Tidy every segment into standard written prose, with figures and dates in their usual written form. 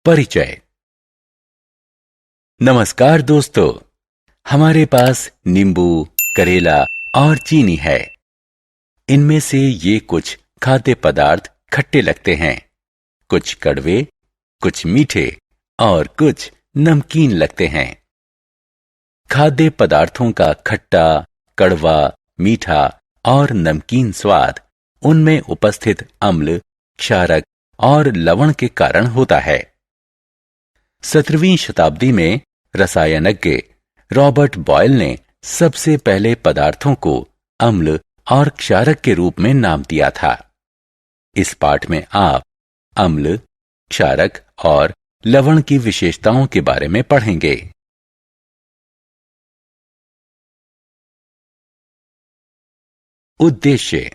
परिचय। नमस्कार दोस्तों, हमारे पास नींबू, करेला और चीनी है। इनमें से ये कुछ खाद्य पदार्थ खट्टे लगते हैं, कुछ कड़वे, कुछ मीठे और कुछ नमकीन लगते हैं। खाद्य पदार्थों का खट्टा, कड़वा, मीठा और नमकीन स्वाद उनमें उपस्थित अम्ल, क्षारक और लवण के कारण होता है। 17वीं शताब्दी में रसायनज्ञ रॉबर्ट बॉयल ने सबसे पहले पदार्थों को अम्ल और क्षारक के रूप में नाम दिया था। इस पाठ में आप अम्ल, क्षारक और लवण की विशेषताओं के बारे में पढ़ेंगे। उद्देश्य।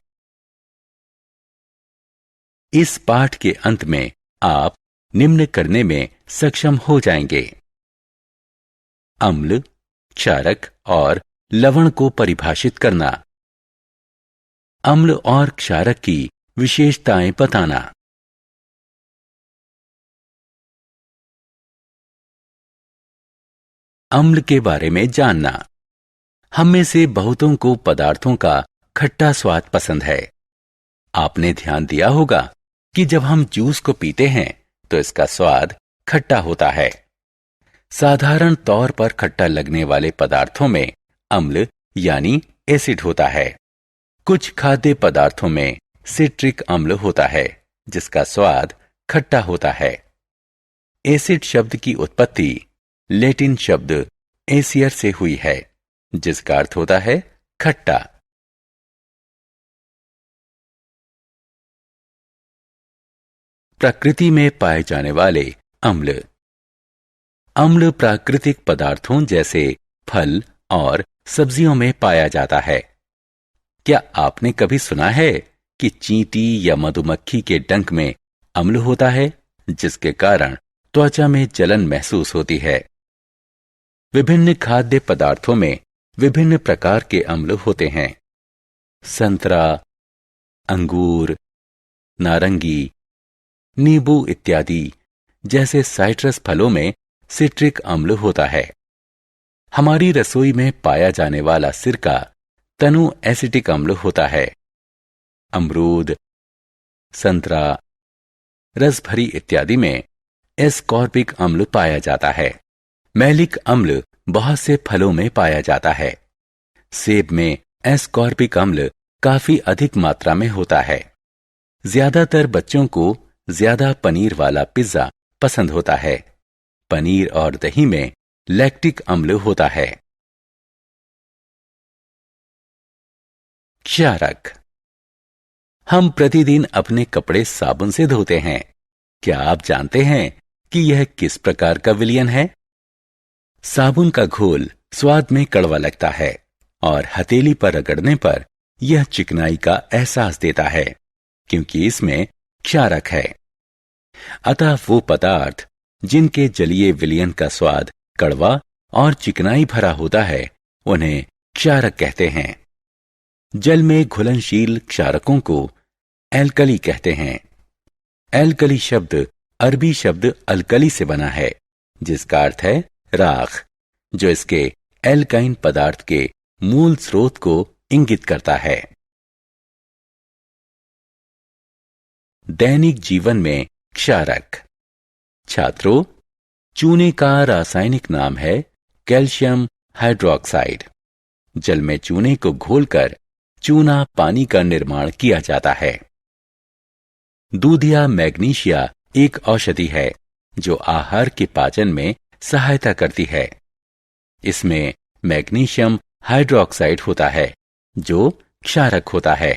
इस पाठ के अंत में आप निम्न करने में सक्षम हो जाएंगे: अम्ल, क्षारक और लवण को परिभाषित करना, अम्ल और क्षारक की विशेषताएं बताना, अम्ल के बारे में जानना। हम में से बहुतों को पदार्थों का खट्टा स्वाद पसंद है। आपने ध्यान दिया होगा कि जब हम जूस को पीते हैं तो इसका स्वाद खट्टा होता है। साधारण तौर पर खट्टा लगने वाले पदार्थों में अम्ल यानी एसिड होता है। कुछ खाद्य पदार्थों में सिट्रिक अम्ल होता है जिसका स्वाद खट्टा होता है। एसिड शब्द की उत्पत्ति लैटिन शब्द एसियर से हुई है जिसका अर्थ होता है खट्टा। प्रकृति में पाए जाने वाले अम्ल। अम्ल प्राकृतिक पदार्थों जैसे फल और सब्जियों में पाया जाता है। क्या आपने कभी सुना है कि चींटी या मधुमक्खी के डंक में अम्ल होता है जिसके कारण त्वचा में जलन महसूस होती है? विभिन्न खाद्य पदार्थों में विभिन्न प्रकार के अम्ल होते हैं। संतरा, अंगूर, नारंगी, नींबू इत्यादि जैसे साइट्रस फलों में सिट्रिक अम्ल होता है। हमारी रसोई में पाया जाने वाला सिरका तनु एसिटिक अम्ल होता है। अमरूद, संतरा, रसभरी इत्यादि में एस्कॉर्बिक अम्ल पाया जाता है। मैलिक अम्ल बहुत से फलों में पाया जाता है। सेब में एस्कॉर्बिक अम्ल काफी अधिक मात्रा में होता है। ज्यादातर बच्चों को ज्यादा पनीर वाला पिज्जा पसंद होता है। पनीर और दही में लैक्टिक अम्ल होता है। क्षारक। हम प्रतिदिन अपने कपड़े साबुन से धोते हैं। क्या आप जानते हैं कि यह किस प्रकार का विलयन है? साबुन का घोल स्वाद में कड़वा लगता है और हथेली पर रगड़ने पर यह चिकनाई का एहसास देता है क्योंकि इसमें क्षारक है। अतः वो पदार्थ जिनके जलीय विलयन का स्वाद कड़वा और चिकनाई भरा होता है उन्हें क्षारक कहते हैं। जल में घुलनशील क्षारकों को एल्कली कहते हैं। एल्कली शब्द अरबी शब्द अल्कली से बना है जिसका अर्थ है राख, जो इसके एल्काइन पदार्थ के मूल स्रोत को इंगित करता है। दैनिक जीवन में क्षारक। छात्रों, चूने का रासायनिक नाम है कैल्शियम हाइड्रोक्साइड। जल में चूने को घोलकर चूना पानी का निर्माण किया जाता है। दूधिया मैग्नीशिया एक औषधि है जो आहार के पाचन में सहायता करती है। इसमें मैग्नीशियम हाइड्रोक्साइड होता है जो क्षारक होता है।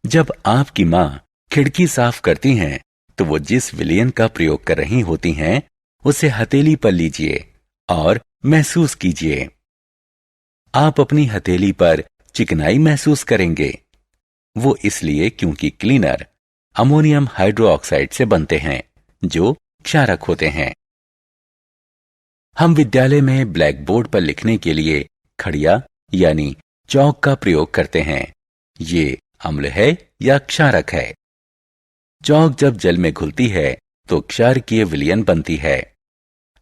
जब आपकी मां खिड़की साफ करती हैं तो वो जिस विलयन का प्रयोग कर रही होती हैं उसे हथेली पर लीजिए और महसूस कीजिए। आप अपनी हथेली पर चिकनाई महसूस करेंगे। वो इसलिए क्योंकि क्लीनर अमोनियम हाइड्रोक्साइड से बनते हैं जो क्षारक होते हैं। हम विद्यालय में ब्लैक बोर्ड पर लिखने के लिए खड़िया यानी चौक का प्रयोग करते हैं। ये अम्ल है या क्षारक है? चौक जब जल में घुलती है तो क्षारकीय विलयन बनती है।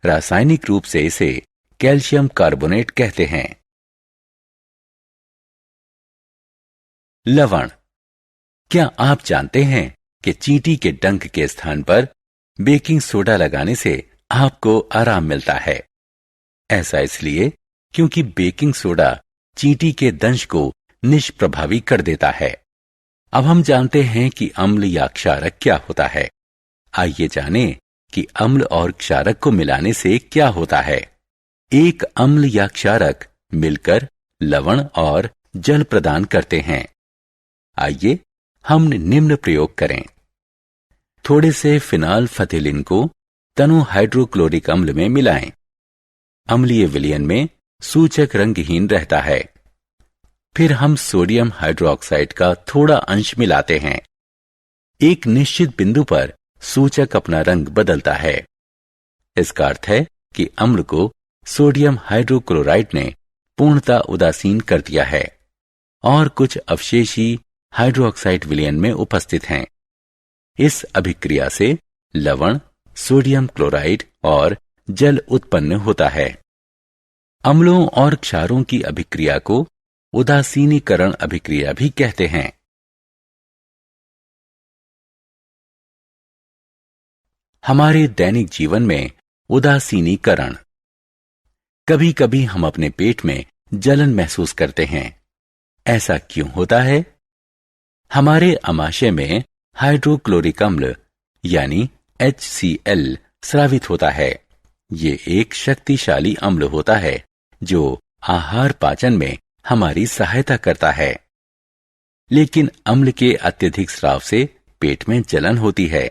रासायनिक रूप से इसे कैल्शियम कार्बोनेट कहते हैं। लवण। क्या आप जानते हैं कि चींटी के डंक के स्थान पर बेकिंग सोडा लगाने से आपको आराम मिलता है? ऐसा इसलिए क्योंकि बेकिंग सोडा चींटी के दंश को निष्प्रभावी कर देता है। अब हम जानते हैं कि अम्ल या क्षारक क्या होता है। आइए जानें कि अम्ल और क्षारक को मिलाने से क्या होता है। एक अम्ल या क्षारक मिलकर लवण और जल प्रदान करते हैं। आइए हम निम्न प्रयोग करें। थोड़े से फिनाल फथिलिन को तनु हाइड्रोक्लोरिक अम्ल में मिलाएं। अम्लीय विलयन में सूचक रंगहीन रहता है। फिर हम सोडियम हाइड्रोक्साइड का थोड़ा अंश मिलाते हैं। एक निश्चित बिंदु पर सूचक अपना रंग बदलता है। इसका अर्थ है कि अम्ल को सोडियम हाइड्रोक्लोराइड ने पूर्णतः उदासीन कर दिया है और कुछ अवशेषी हाइड्रोक्साइड विलयन में उपस्थित हैं। इस अभिक्रिया से लवण, सोडियम क्लोराइड और जल उत्पन्न होता है। अम्लों और क्षारों की अभिक्रिया को उदासीनीकरण अभिक्रिया भी कहते हैं। हमारे दैनिक जीवन में उदासीनीकरण। कभी कभी हम अपने पेट में जलन महसूस करते हैं। ऐसा क्यों होता है? हमारे आमाशय में हाइड्रोक्लोरिक अम्ल यानी HCl स्रावित होता है। ये एक शक्तिशाली अम्ल होता है जो आहार पाचन में हमारी सहायता करता है। लेकिन अम्ल के अत्यधिक स्राव से पेट में जलन होती है।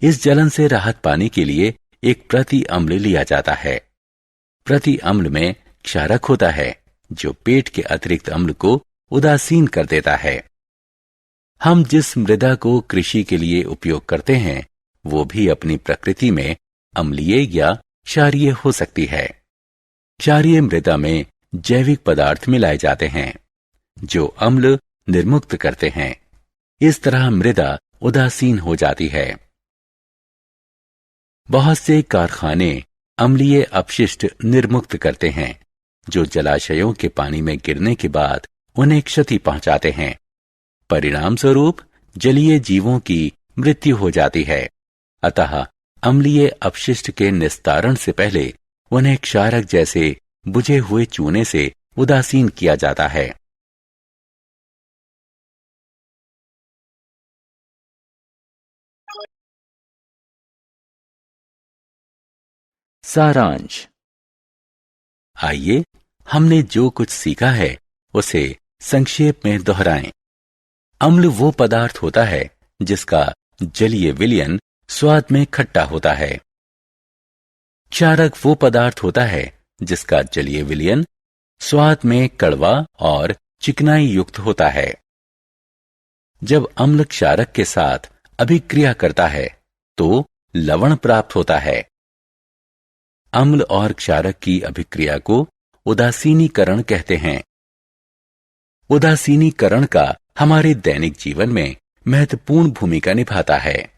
इस जलन से राहत पाने के लिए एक प्रति अम्ल लिया जाता है। प्रति अम्ल में क्षारक होता है जो पेट के अतिरिक्त अम्ल को उदासीन कर देता है। हम जिस मृदा को कृषि के लिए उपयोग करते हैं वो भी अपनी प्रकृति में अम्लीय या क्षारीय हो सकती है। क्षारीय मृदा में जैविक पदार्थ मिलाए जाते हैं जो अम्ल निर्मुक्त करते हैं। इस तरह मृदा उदासीन हो जाती है। बहुत से कारखाने अम्लीय अपशिष्ट निर्मुक्त करते हैं जो जलाशयों के पानी में गिरने के बाद उन्हें क्षति पहुंचाते हैं। परिणाम स्वरूप जलीय जीवों की मृत्यु हो जाती है। अतः अम्लीय अपशिष्ट के निस्तारण से पहले उन्हें क्षारक जैसे बुझे हुए चूने से उदासीन किया जाता है। सारांश। आइए हमने जो कुछ सीखा है उसे संक्षेप में दोहराएं। अम्ल वो पदार्थ होता है जिसका जलीय विलयन स्वाद में खट्टा होता है। क्षारक वो पदार्थ होता है जिसका जलीय विलयन स्वाद में कड़वा और चिकनाई युक्त होता है। जब अम्ल क्षारक के साथ अभिक्रिया करता है तो लवण प्राप्त होता है। अम्ल और क्षारक की अभिक्रिया को उदासीनीकरण कहते हैं। उदासीनीकरण का हमारे दैनिक जीवन में महत्वपूर्ण भूमिका निभाता है।